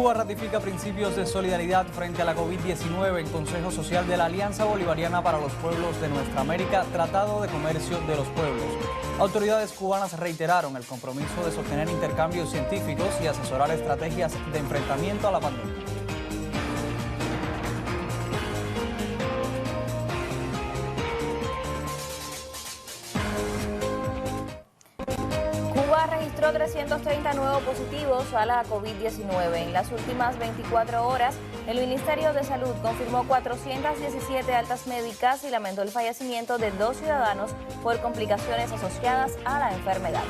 Cuba ratifica principios de solidaridad frente a la COVID-19 en Consejo Social de la Alianza Bolivariana para los Pueblos de Nuestra América, Tratado de Comercio de los Pueblos. Autoridades cubanas reiteraron el compromiso de sostener intercambios científicos y asesorar estrategias de enfrentamiento a la pandemia. Cuba registró 330 nuevos positivos a la COVID-19. En las últimas 24 horas, el Ministerio de Salud confirmó 417 altas médicas y lamentó el fallecimiento de 2 ciudadanos por complicaciones asociadas a la enfermedad.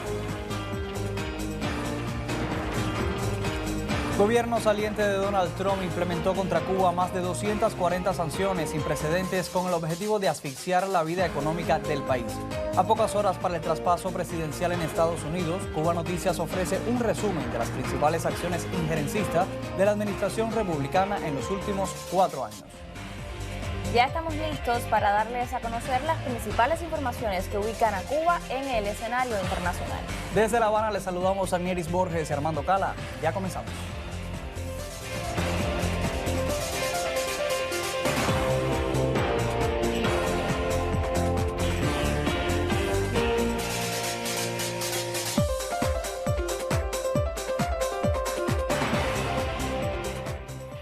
El gobierno saliente de Donald Trump implementó contra Cuba más de 240 sanciones sin precedentes con el objetivo de asfixiar la vida económica del país. A pocas horas para el traspaso presidencial en Estados Unidos, Cuba Noticias ofrece un resumen de las principales acciones injerencistas de la administración republicana en los últimos 4 años. Ya estamos listos para darles a conocer las principales informaciones que ubican a Cuba en el escenario internacional. Desde La Habana les saludamos a Nieris Borges y Armando Cala. Ya comenzamos.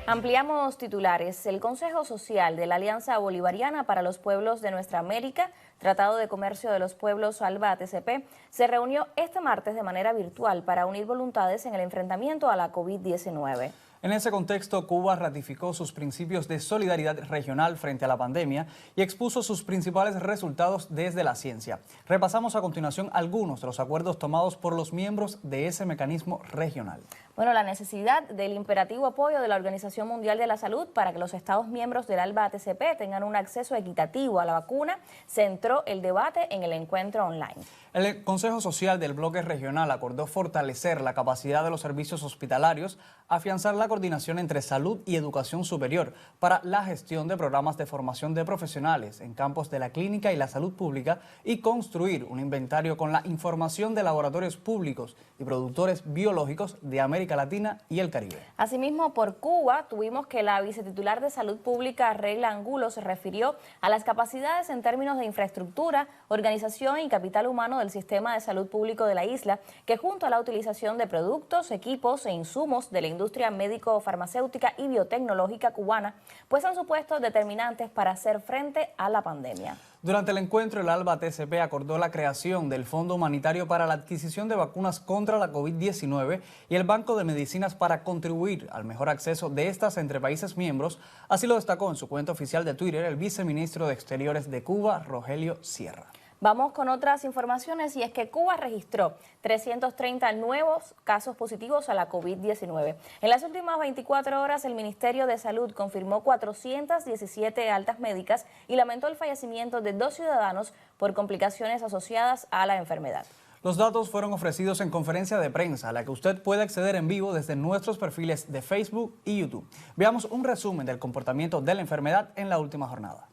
Ampliamos titulares. El Consejo Social de la Alianza Bolivariana para los Pueblos de Nuestra América, Tratado de Comercio de los Pueblos ALBA-TCP, se reunió este martes de manera virtual para unir voluntades en el enfrentamiento a la COVID-19. En ese contexto, Cuba ratificó sus principios de solidaridad regional frente a la pandemia y expuso sus principales resultados desde la ciencia. Repasamos a continuación algunos de los acuerdos tomados por los miembros de ese mecanismo regional. Bueno, la necesidad del imperativo apoyo de la Organización Mundial de la Salud para que los Estados miembros del ALBA-TCP tengan un acceso equitativo a la vacuna centró el debate en el encuentro online. El Consejo Social del Bloque Regional acordó fortalecer la capacidad de los servicios hospitalarios, afianzar la coordinación entre salud y educación superior para la gestión de programas de formación de profesionales en campos de la clínica y la salud pública y construir un inventario con la información de laboratorios públicos y productores biológicos de América Latina y el Caribe. Asimismo, por Cuba, tuvimos que la vicetitular de Salud Pública, Regla Angulo, se refirió a las capacidades en términos de infraestructura, organización y capital humano del sistema de salud público de la isla, que junto a la utilización de productos, equipos e insumos de la industria médico-farmacéutica y biotecnológica cubana, pues han supuesto determinantes para hacer frente a la pandemia. Durante el encuentro, el ALBA-TCP acordó la creación del Fondo Humanitario para la adquisición de vacunas contra la COVID-19 y el Banco de Medicinas para contribuir al mejor acceso de estas entre países miembros. Así lo destacó en su cuenta oficial de Twitter el viceministro de Exteriores de Cuba, Rogelio Sierra. Vamos con otras informaciones y es que Cuba registró 330 nuevos casos positivos a la COVID-19. En las últimas 24 horas el Ministerio de Salud confirmó 417 altas médicas y lamentó el fallecimiento de 2 ciudadanos por complicaciones asociadas a la enfermedad. Los datos fueron ofrecidos en conferencia de prensa, a la que usted puede acceder en vivo desde nuestros perfiles de Facebook y YouTube. Veamos un resumen del comportamiento de la enfermedad en la última jornada.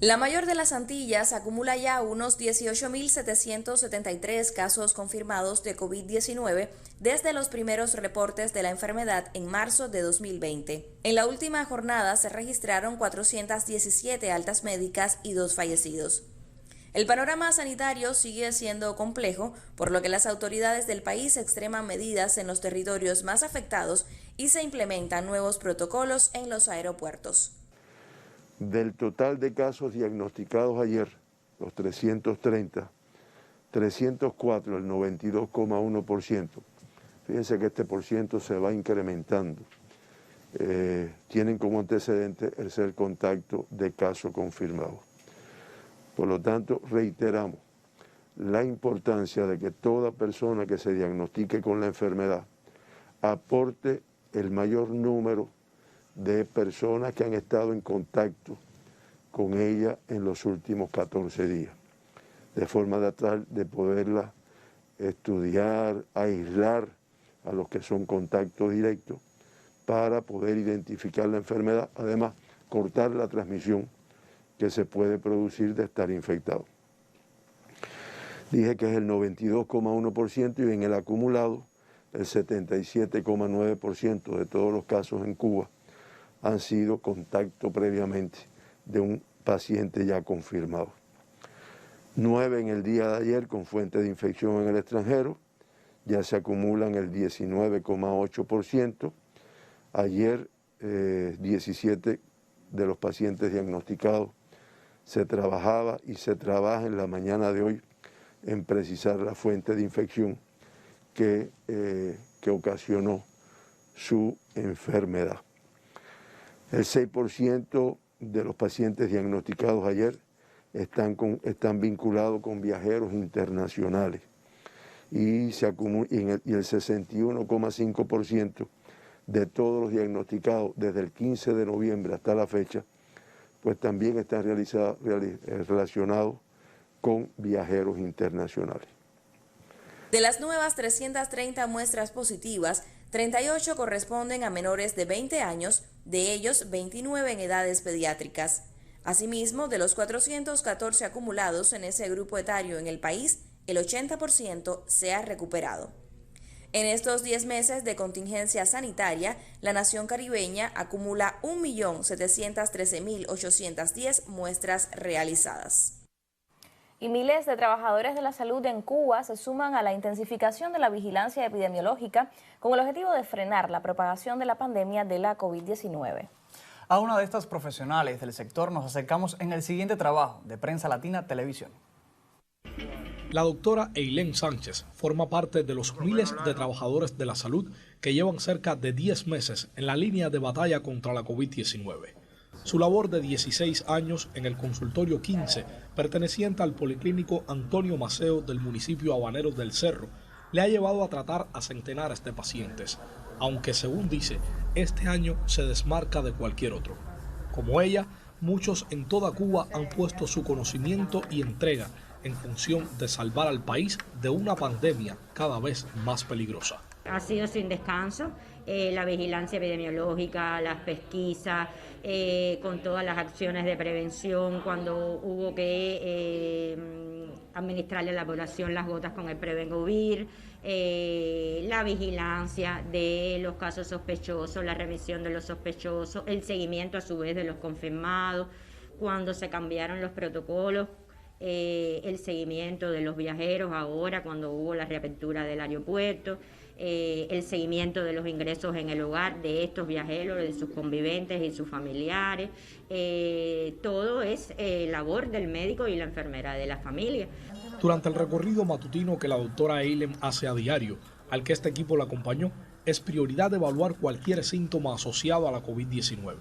La mayor de las Antillas acumula ya unos 18.773 casos confirmados de COVID-19 desde los primeros reportes de la enfermedad en marzo de 2020. En la última jornada se registraron 417 altas médicas y 2 fallecidos. El panorama sanitario sigue siendo complejo, por lo que las autoridades del país extreman medidas en los territorios más afectados y se implementan nuevos protocolos en los aeropuertos. Del total de casos diagnosticados ayer, los 330, 304, el 92,1%. Fíjense que este porciento se va incrementando. Tienen como antecedente el ser contacto de casos confirmados. Por lo tanto, reiteramos la importancia de que toda persona que se diagnostique con la enfermedad aporte el mayor número de personas que han estado en contacto con ella en los últimos 14 días, de forma de poderla estudiar, aislar a los que son contactos directos para poder identificar la enfermedad, además cortar la transmisión que se puede producir de estar infectado. Dije que es el 92,1% y en el acumulado el 77,9% de todos los casos en Cuba han sido contacto previamente de un paciente ya confirmado. 9 en el día de ayer con fuente de infección en el extranjero, ya se acumulan el 19,8%. Ayer 17 de los pacientes diagnosticados se trabajaba y se trabaja en la mañana de hoy en precisar la fuente de infección que ocasionó su enfermedad. El 6% de los pacientes diagnosticados ayer están vinculados con viajeros internacionales y el 61,5% de todos los diagnosticados desde el 15 de noviembre hasta la fecha, pues también están relacionados con viajeros internacionales. De las nuevas 330 muestras positivas, 38 corresponden a menores de 20 años, de ellos 29 en edades pediátricas. Asimismo, de los 414 acumulados en ese grupo etario en el país, el 80% se ha recuperado. En estos 10 meses de contingencia sanitaria, la nación caribeña acumula 1.713.810 muestras realizadas. Y miles de trabajadores de la salud en Cuba se suman a la intensificación de la vigilancia epidemiológica con el objetivo de frenar la propagación de la pandemia de la COVID-19. A una de estas profesionales del sector nos acercamos en el siguiente trabajo de Prensa Latina Televisión. La doctora Eileen Sánchez forma parte de los miles de trabajadores de la salud que llevan cerca de 10 meses en la línea de batalla contra la COVID-19. Su labor de 16 años en el consultorio 15, perteneciente al Policlínico Antonio Maceo del municipio habanero del Cerro, le ha llevado a tratar a centenares de pacientes, aunque según dice, este año se desmarca de cualquier otro. Como ella, muchos en toda Cuba han puesto su conocimiento y entrega en función de salvar al país de una pandemia cada vez más peligrosa. Ha sido sin descanso, la vigilancia epidemiológica, las pesquisas, con todas las acciones de prevención, cuando hubo que administrarle a la población las gotas con el Prevengovir, la vigilancia de los casos sospechosos, la revisión de los sospechosos, el seguimiento a su vez de los confirmados, cuando se cambiaron los protocolos, el seguimiento de los viajeros ahora cuando hubo la reapertura del aeropuerto, el seguimiento de los ingresos en el hogar de estos viajeros, de sus conviventes y sus familiares, todo es labor del médico y la enfermera de la familia. Durante el recorrido matutino que la doctora Eileen hace a diario, al que este equipo la acompañó, es prioridad evaluar cualquier síntoma asociado a la COVID-19.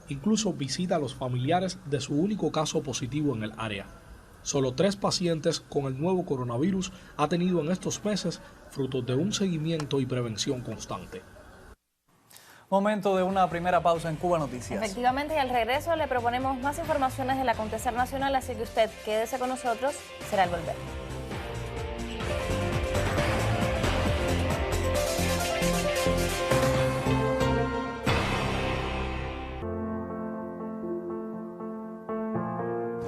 Incluso visita a los familiares de su único caso positivo en el área. Solo 3 pacientes con el nuevo coronavirus ha tenido en estos meses fruto de un seguimiento y prevención constante. Momento de una primera pausa en Cuba Noticias. Efectivamente, y al regreso le proponemos más informaciones del acontecer nacional, así que usted quédese con nosotros, será el volver.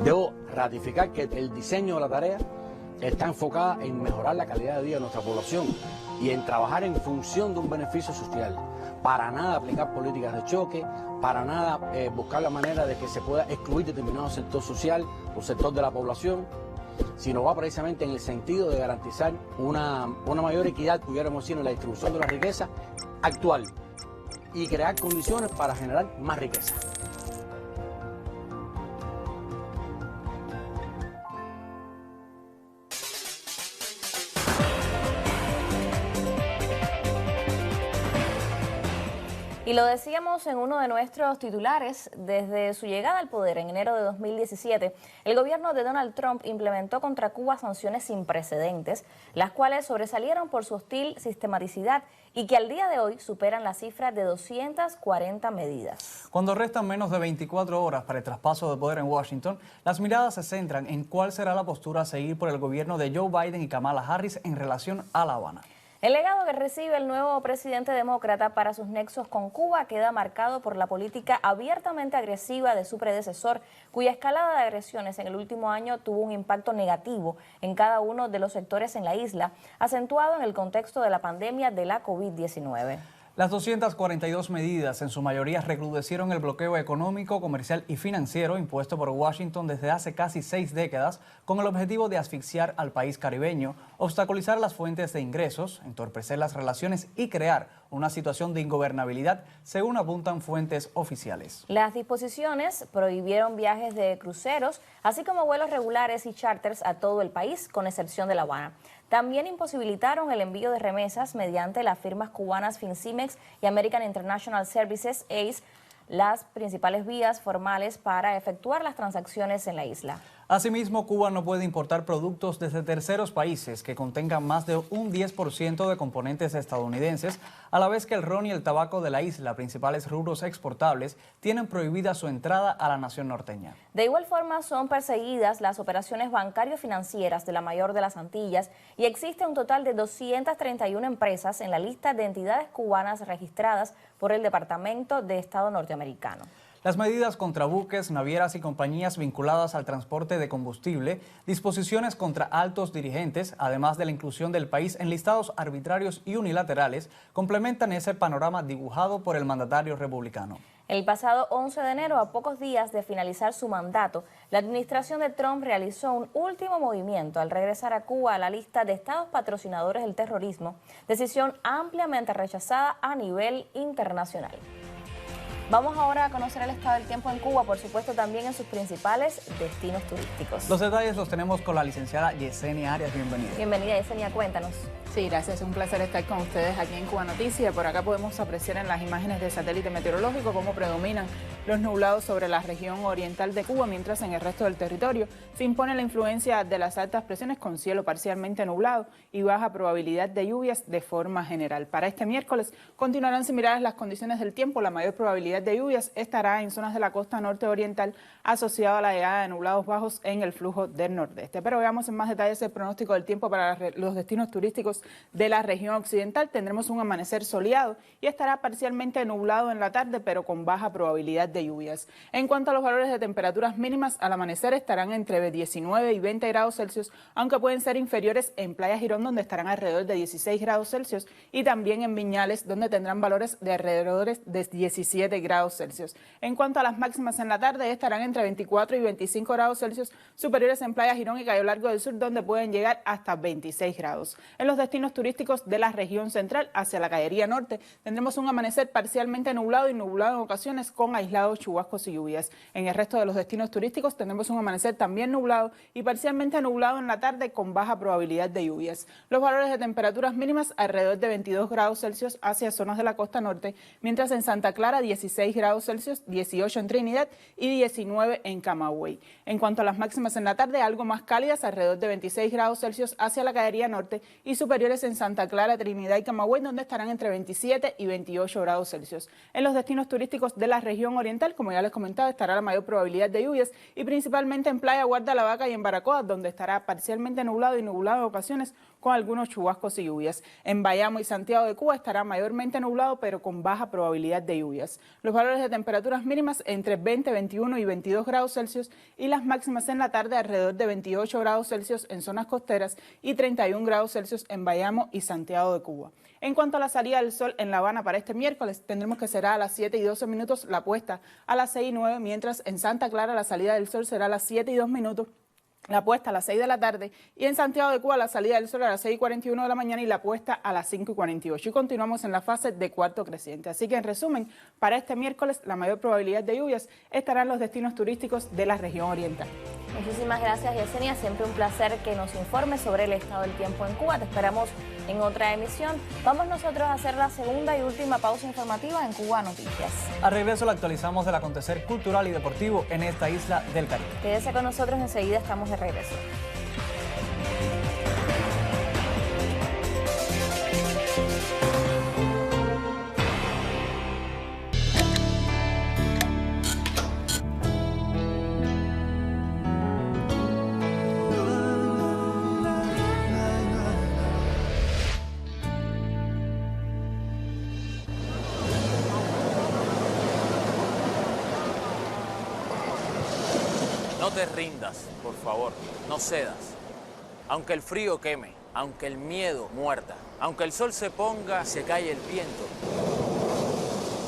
Debo ratificar que el diseño de la tarea está enfocada en mejorar la calidad de vida de nuestra población y en trabajar en función de un beneficio social. Para nada aplicar políticas de choque, para nada buscar la manera de que se pueda excluir determinado sector social o sector de la población, sino va precisamente en el sentido de garantizar una mayor equidad, pudiéramos decir, en la distribución de la riqueza actual y crear condiciones para generar más riqueza. Y lo decíamos en uno de nuestros titulares, desde su llegada al poder en enero de 2017, el gobierno de Donald Trump implementó contra Cuba sanciones sin precedentes, las cuales sobresalieron por su hostil sistematicidad y que al día de hoy superan la cifra de 240 medidas. Cuando restan menos de 24 horas para el traspaso de poder en Washington, las miradas se centran en cuál será la postura a seguir por el gobierno de Joe Biden y Kamala Harris en relación a La Habana. El legado que recibe el nuevo presidente demócrata para sus nexos con Cuba queda marcado por la política abiertamente agresiva de su predecesor, cuya escalada de agresiones en el último año tuvo un impacto negativo en cada uno de los sectores en la isla, acentuado en el contexto de la pandemia de la COVID-19. Las 242 medidas, en su mayoría, recrudecieron el bloqueo económico, comercial y financiero impuesto por Washington desde hace casi 6 décadas, con el objetivo de asfixiar al país caribeño, obstaculizar las fuentes de ingresos, entorpecer las relaciones y crear una situación de ingobernabilidad, según apuntan fuentes oficiales. Las disposiciones prohibieron viajes de cruceros, así como vuelos regulares y charters a todo el país, con excepción de La Habana. También imposibilitaron el envío de remesas mediante las firmas cubanas Fincimex y American International Services, ACE, las principales vías formales para efectuar las transacciones en la isla. Asimismo, Cuba no puede importar productos desde terceros países que contengan más de un 10% de componentes estadounidenses, a la vez que el ron y el tabaco de la isla, principales rubros exportables, tienen prohibida su entrada a la nación norteña. De igual forma, son perseguidas las operaciones bancario-financieras de la mayor de las Antillas y existe un total de 231 empresas en la lista de entidades cubanas registradas por el Departamento de Estado norteamericano. Las medidas contra buques, navieras y compañías vinculadas al transporte de combustible, disposiciones contra altos dirigentes, además de la inclusión del país en listados arbitrarios y unilaterales, complementan ese panorama dibujado por el mandatario republicano. El pasado 11 de enero, a pocos días de finalizar su mandato, la administración de Trump realizó un último movimiento al regresar a Cuba a la lista de estados patrocinadores del terrorismo, decisión ampliamente rechazada a nivel internacional. Vamos ahora a conocer el estado del tiempo en Cuba, por supuesto también en sus principales destinos turísticos. Los detalles los tenemos con la licenciada Yesenia Arias. Bienvenida. Bienvenida, Yesenia, cuéntanos. Sí, gracias. Es un placer estar con ustedes aquí en Cuba Noticias. Por acá podemos apreciar en las imágenes de satélite meteorológico cómo predominan los nublados sobre la región oriental de Cuba, mientras en el resto del territorio se impone la influencia de las altas presiones con cielo parcialmente nublado y baja probabilidad de lluvias de forma general. Para este miércoles continuarán similares las condiciones del tiempo. La mayor probabilidad de lluvias estará en zonas de la costa norte oriental, asociado a la llegada de nublados bajos en el flujo del nordeste. Pero veamos en más detalles el pronóstico del tiempo para los destinos turísticos de la región occidental. Tendremos un amanecer soleado y estará parcialmente nublado en la tarde, pero con baja probabilidad de lluvias. En cuanto a los valores de temperaturas mínimas, al amanecer estarán entre 19 y 20 grados Celsius, aunque pueden ser inferiores en Playa Girón, donde estarán alrededor de 16 grados Celsius, y también en Viñales, donde tendrán valores de alrededor de 17 grados Celsius. En cuanto a las máximas en la tarde, estarán entre 24 y 25 grados Celsius, superiores en Playa Girón y Cayo Largo del Sur, donde pueden llegar hasta 26 grados. En los destinos turísticos de la región central hacia la Cayería Norte tendremos un amanecer parcialmente nublado y nublado en ocasiones con aislados chubascos y lluvias. En el resto de los destinos turísticos tendremos un amanecer también nublado y parcialmente nublado en la tarde con baja probabilidad de lluvias. Los valores de temperaturas mínimas alrededor de 22 grados Celsius hacia zonas de la costa norte, mientras en Santa Clara 16 grados Celsius, 18 en Trinidad y 19 en Camagüey. En cuanto a las máximas en la tarde, algo más cálidas, alrededor de 26 grados Celsius hacia la Cayería Norte y superiores en Santa Clara, Trinidad y Camagüey, donde estarán entre 27 y 28 grados Celsius. En los destinos turísticos de la región oriental, como ya les comentaba, estará la mayor probabilidad de lluvias y principalmente en Playa Guarda la Vaca y en Baracoa, donde estará parcialmente nublado y nublado en ocasiones con algunos chubascos y lluvias. En Bayamo y Santiago de Cuba estará mayormente nublado, pero con baja probabilidad de lluvias. Los valores de temperaturas mínimas entre 20, 21 y 22 grados Celsius y las máximas en la tarde alrededor de 28 grados Celsius en zonas costeras y 31 grados Celsius en Bayamo y Santiago de Cuba. En cuanto a la salida del sol en La Habana para este miércoles, tendremos que será a las 7 y 12 minutos, la puesta a las 6 y 9, mientras en Santa Clara la salida del sol será a las 7 y 2 minutos, la puesta a las 6 de la tarde, y en Santiago de Cuba la salida del sol a las 6 y 41 de la mañana y la puesta a las 5 y 48. Y continuamos en la fase de cuarto creciente. Así que en resumen, para este miércoles la mayor probabilidad de lluvias estará en los destinos turísticos de la región oriental. Muchísimas gracias, Yesenia. Siempre un placer que nos informes sobre el estado del tiempo en Cuba. Te esperamos en otra emisión. Vamos nosotros a hacer la segunda y última pausa informativa en Cuba Noticias. Al regreso, la actualizamos del acontecer cultural y deportivo en esta isla del Caribe. Quédese con nosotros, enseguida estamos de regreso. No te rindas, por favor, no cedas. Aunque el frío queme, aunque el miedo muerda, aunque el sol se ponga y se calle el viento,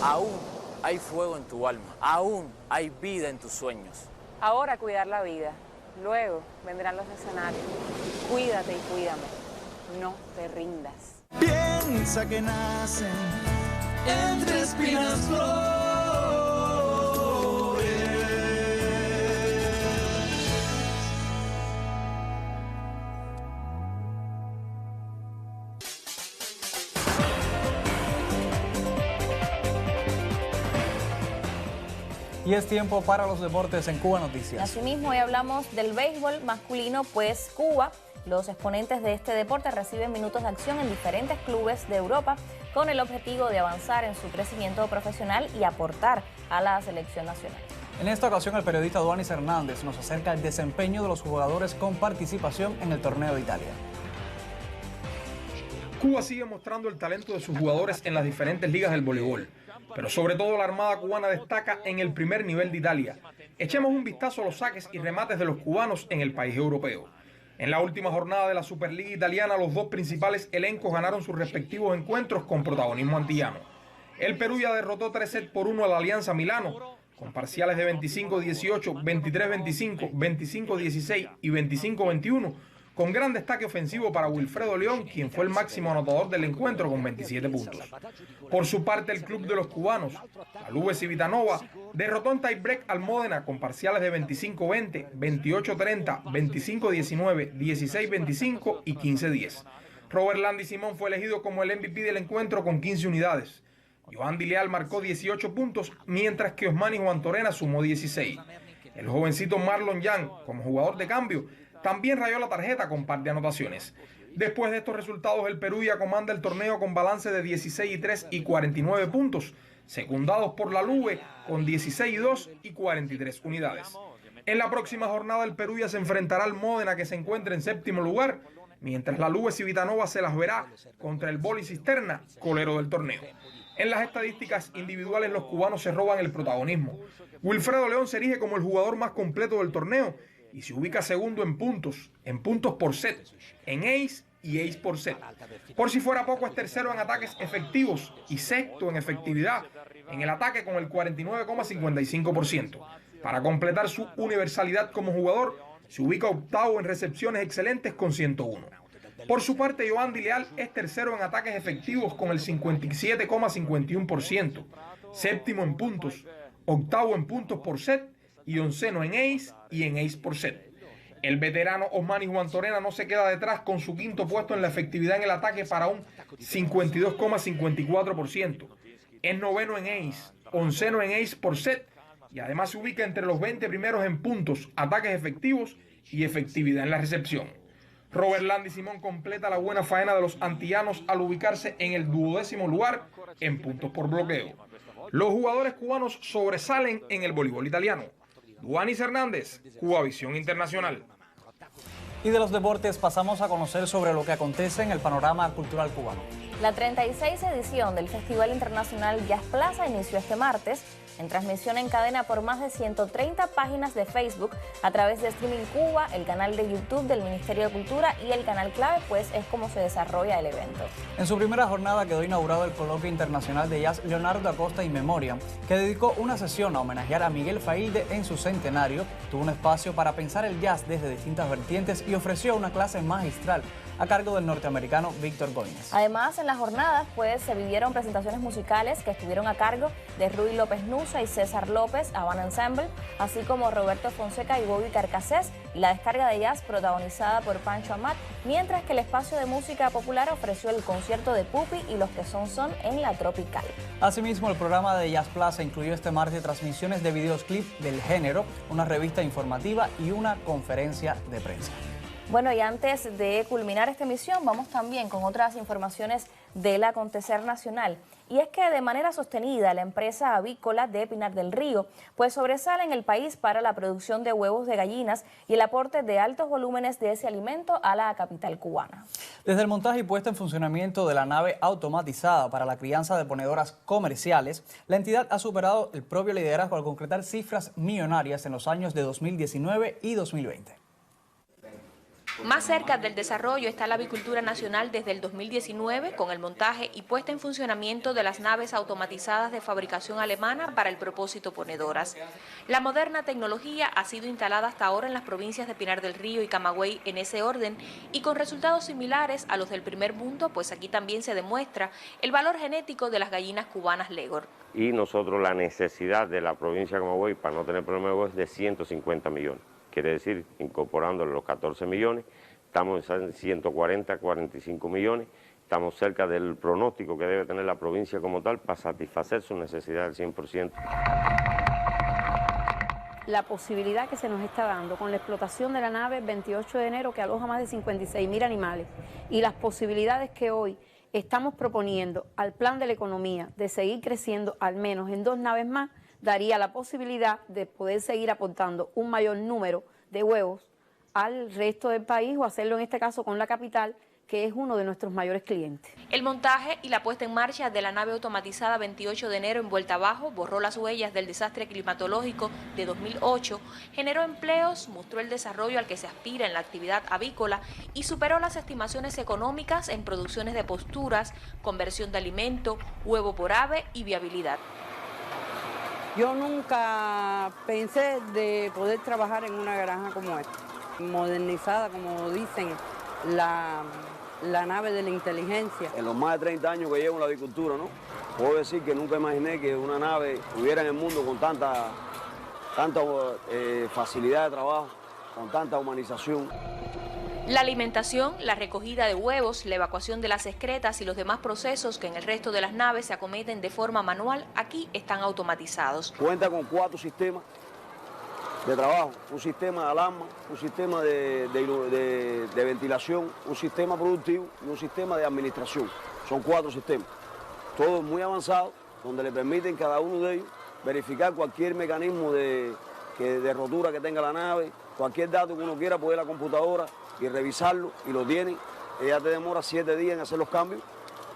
aún hay fuego en tu alma, aún hay vida en tus sueños. Ahora cuidar la vida, luego vendrán los escenarios. Cuídate y cuídame, no te rindas. Piensa que nacen entre espinas flores. Y es tiempo para los deportes en Cuba Noticias. Asimismo, hoy hablamos del béisbol masculino, pues Cuba, los exponentes de este deporte reciben minutos de acción en diferentes clubes de Europa con el objetivo de avanzar en su crecimiento profesional y aportar a la selección nacional. En esta ocasión, el periodista Duanis Hernández nos acerca el desempeño de los jugadores con participación en el torneo de Italia. Cuba sigue mostrando el talento de sus jugadores en las diferentes ligas del voleibol, pero sobre todo la Armada cubana destaca en el primer nivel de Italia. Echemos un vistazo a los saques y remates de los cubanos en el país europeo. En la última jornada de la Superliga Italiana, los dos principales elencos ganaron sus respectivos encuentros con protagonismo antillano. El Perugia derrotó 3-1 a la Alianza Milano, con parciales de 25-18, 23-25, 25-16 y 25-21, con gran destaque ofensivo para Wilfredo León, quien fue el máximo anotador del encuentro con 27 puntos. Por su parte, el club de los cubanos, la Lube Civitanova, derrotó en tiebreak al Módena con parciales de 25-20, 28-30, 25-19, 16-25 y 15-10. Robert Landy Simón fue elegido como el MVP del encuentro con 15 unidades. Yoandi Leal marcó 18 puntos, mientras que Osmani Juan Torena sumó 16. El jovencito Marlon Young, como jugador de cambio, también rayó la tarjeta con par de anotaciones. Después de estos resultados, el Perugia comanda el torneo con balance de 16-3 y 49 puntos, secundados por la Lube con 16-2 y 43 unidades. En la próxima jornada, el Perugia se enfrentará al Módena, que se encuentra en séptimo lugar, mientras la Lube Civitanova se las verá contra el Boli Cisterna, colero del torneo. En las estadísticas individuales, los cubanos se roban el protagonismo. Wilfredo León se erige como el jugador más completo del torneo y se ubica segundo en puntos por set, en ace y ace por set. Por si fuera poco, es tercero en ataques efectivos y sexto en efectividad en el ataque con el 49,55%. Para completar su universalidad como jugador, se ubica octavo en recepciones excelentes con 101. Por su parte, Yoandi Leal es tercero en ataques efectivos con el 57,51%, séptimo en puntos, octavo en puntos por set y onceno en ace y en ace por set. El veterano Osmani Juan Torena no se queda detrás con su quinto puesto en la efectividad en el ataque para un 52,54%. Es noveno en ace, onceno en ace por set y además se ubica entre los 20 primeros en puntos, ataques efectivos y efectividad en la recepción. Robert Landy Simón completa la buena faena de los antillanos al ubicarse en el 12º lugar en puntos por bloqueo. Los jugadores cubanos sobresalen en el voleibol italiano. Duanis Hernández, Cubavisión Internacional. Y de los deportes pasamos a conocer sobre lo que acontece en el panorama cultural cubano. La 36 edición del Festival Internacional Jazz Plaza inició este martes en transmisión en cadena por más de 130 páginas de Facebook a través de Streaming Cuba, el canal de YouTube del Ministerio de Cultura y el canal clave, pues es como se desarrolla el evento. En su primera jornada quedó inaugurado el Coloquio Internacional de Jazz Leonardo Acosta in Memoriam, que dedicó una sesión a homenajear a Miguel Failde en su centenario, tuvo un espacio para pensar el jazz desde distintas vertientes y ofreció una clase magistral a cargo del norteamericano Víctor Gómez. Además, en las jornadas pues se vivieron presentaciones musicales que estuvieron a cargo de Ruy López Nusa y César López, Habana Ensemble, así como Roberto Fonseca y Bobby Carcassés, y la descarga de jazz protagonizada por Pancho Amat, mientras que el espacio de música popular ofreció el concierto de Pupi y Los que son en la Tropical. Asimismo, el programa de Jazz Plaza incluyó este martes transmisiones de videoclip del género, una revista informativa y una conferencia de prensa. Bueno, y antes de culminar esta emisión, vamos también con otras informaciones del acontecer nacional. Y es que de manera sostenida la empresa avícola de Pinar del Río pues sobresale en el país para la producción de huevos de gallinas y el aporte de altos volúmenes de ese alimento a la capital cubana. Desde el montaje y puesta en funcionamiento de la nave automatizada para la crianza de ponedoras comerciales, la entidad ha superado el propio liderazgo al concretar cifras millonarias en los años de 2019 y 2020. Más cerca del desarrollo está la avicultura nacional desde el 2019 con el montaje y puesta en funcionamiento de las naves automatizadas de fabricación alemana para el propósito ponedoras. La moderna tecnología ha sido instalada hasta ahora en las provincias de Pinar del Río y Camagüey en ese orden y con resultados similares a los del primer mundo, pues aquí también se demuestra el valor genético de las gallinas cubanas Legor. Y nosotros la necesidad de la provincia de Camagüey para no tener problema de huevos es de 150 millones. Quiere decir, incorporándole los 14 millones, estamos en 140, 45 millones, estamos cerca del pronóstico que debe tener la provincia como tal para satisfacer su necesidad del 100%. La posibilidad que se nos está dando con la explotación de la nave 28 de enero que aloja más de 56.000 animales y las posibilidades que hoy estamos proponiendo al plan de la economía de seguir creciendo al menos en 2 naves más, daría la posibilidad de poder seguir aportando un mayor número de huevos al resto del país o hacerlo en este caso con la capital, que es uno de nuestros mayores clientes. El montaje y la puesta en marcha de la nave automatizada 28 de enero en Vuelta Abajo borró las huellas del desastre climatológico de 2008, generó empleos, mostró el desarrollo al que se aspira en la actividad avícola y superó las estimaciones económicas en producciones de posturas, conversión de alimento, huevo por ave y viabilidad. Yo nunca pensé de poder trabajar en una granja como esta, modernizada, como dicen, la nave de la inteligencia. En los más de 30 años que llevo en la avicultura, ¿no? Puedo decir que nunca imaginé que una nave estuviera en el mundo con tanta facilidad de trabajo, con tanta humanización. La alimentación, la recogida de huevos, la evacuación de las excretas y los demás procesos que en el resto de las naves se acometen de forma manual, aquí están automatizados. Cuenta con 4 sistemas de trabajo, un sistema de alarma, un sistema de ventilación, un sistema productivo y un sistema de administración. Son 4 sistemas, todos muy avanzados, donde le permiten cada uno de ellos verificar cualquier mecanismo de rotura que tenga la nave, cualquier dato que uno quiera poner a la computadora y revisarlo, y lo tienen. Ella te demora 7 días en hacer los cambios.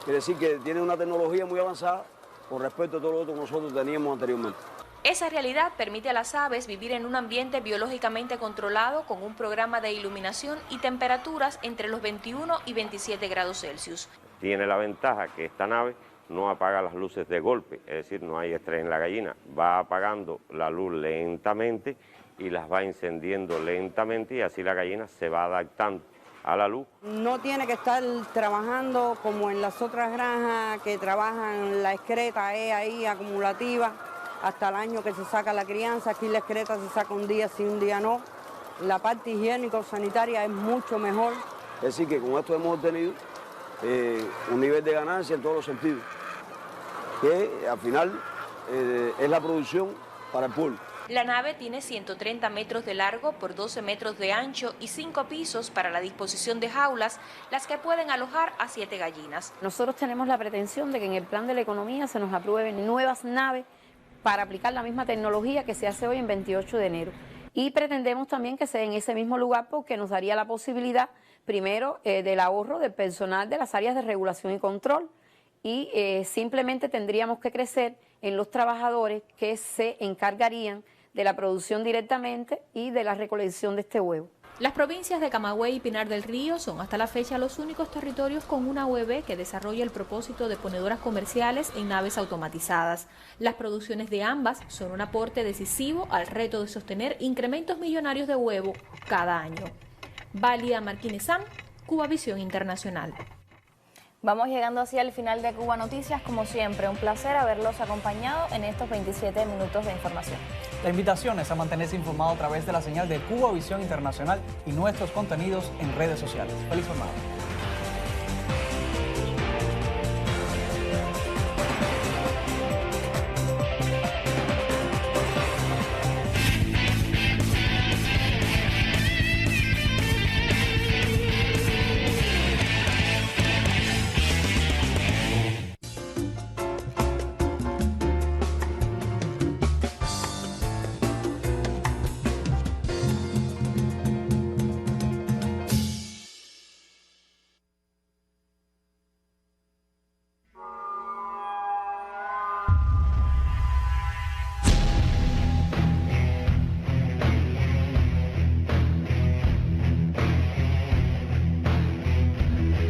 Quiere decir que tiene una tecnología muy avanzada con respecto a todo lo otro que nosotros teníamos anteriormente. Esa realidad permite a las aves vivir en un ambiente biológicamente controlado con un programa de iluminación y temperaturas entre los 21 y 27 grados Celsius. Tiene la ventaja que esta nave no apaga las luces de golpe, es decir, no hay estrés en la gallina, va apagando la luz lentamente y las va encendiendo lentamente y así la gallina se va adaptando a la luz. No tiene que estar trabajando como en las otras granjas que trabajan la excreta ahí acumulativa hasta el año que se saca la crianza. Aquí la excreta se saca un día sí, un día no. La parte higiénico-sanitaria es mucho mejor. Es decir, que con esto hemos obtenido un nivel de ganancia en todos los sentidos, que al final es la producción para el pueblo. La nave tiene 130 metros de largo por 12 metros de ancho y 5 pisos para la disposición de jaulas, las que pueden alojar a 7 gallinas. Nosotros tenemos la pretensión de que en el plan de la economía se nos aprueben nuevas naves para aplicar la misma tecnología que se hace hoy en 28 de enero. Y pretendemos también que sea en ese mismo lugar porque nos daría la posibilidad, primero, del ahorro del personal de las áreas de regulación y control y simplemente tendríamos que crecer en los trabajadores que se encargarían de la producción directamente y de la recolección de este huevo. Las provincias de Camagüey y Pinar del Río son hasta la fecha los únicos territorios con una UEB que desarrolla el propósito de ponedoras comerciales en naves automatizadas. Las producciones de ambas son un aporte decisivo al reto de sostener incrementos millonarios de huevo cada año. Valia Martínez Sam, Cubavisión Internacional. Vamos llegando así al final de Cuba Noticias. Como siempre, un placer haberlos acompañado en estos 27 minutos de información. La invitación es a mantenerse informado a través de la señal de Cubavisión Internacional y nuestros contenidos en redes sociales. Feliz jornada.